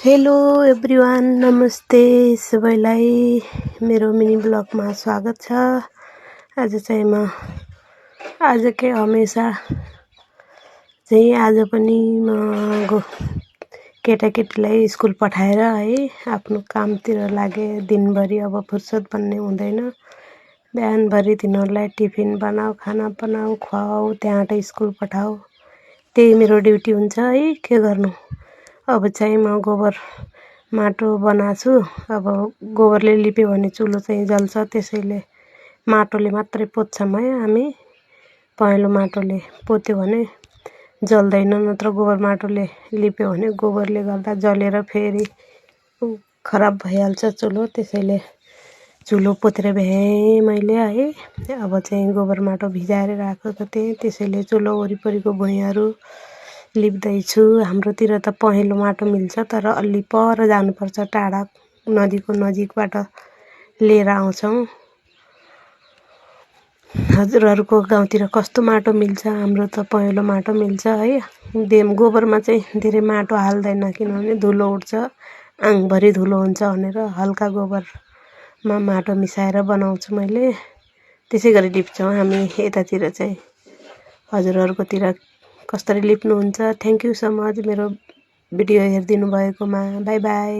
Hello everyone, नमस्ते सबैलाई। मेरो मिनी ब्लगमा स्वागत छ। आज चाहिँ म आजकै हमेसा चाहिँ आज पनि म केटाकेटीलाई स्कुल पठाएर है आफ्नो कामतिर लागे। दिनभरि अब फुर्सद भन्ने हुँदैन। बिहानभरि तिनीहरूलाई टिफिन बनाऊ, खाना बनाऊ, खुवाऊ, त्यहाँबाट स्कुल पठाऊ, त्यही मेरो ड्युटी हुन्छ है। के गर्नु। अब चाहिँ म गोबर माटो बनाछु। अब गोबरले लिप्यो भने चुलो चाहिँ जल्छ, त्यसैले माटोले मात्रै पोत्छौँ है हामी। पहेँलो माटोले पोत्यो भने जल्दैन, नत्र गोबर माटोले लिप्यो भने गोबरले गर्दा जलेर फेरि खराब भइहाल्छ चुलो। त्यसैले चुलो पोतेर भ्याएँ मैले है। अब चाहिँ गोबर माटो भिजाएर राखेको थिएँ, त्यसैले चुलो वरिपरिको भुइँहरू लिप्दैछु। हाम्रोतिर त पहेँलो माटो मिल्छ, तर अलि पर जानुपर्छ, टाढा नदीको नजिकबाट लिएर आउँछौँ। हजुरहरूको गाउँतिर कस्तो माटो मिल्छ? हाम्रो त पहेँलो माटो मिल्छ है। गोबरमा चाहिँ धेरै माटो हाल्दैन, किनभने धुलो उठ्छ, आङभरि धुलो हुन्छ भनेर हल्का गोबरमा माटो मिसाएर बनाउँछु मैले। त्यसै गरी लिप्छौँ हामी यतातिर चाहिँ। हजुरहरूकोतिर कसरी लिप्नुहुन्छ? थ्याङ्क यू सो मच मेरो भिडियो हेरिदिनु भएकोमा। By by.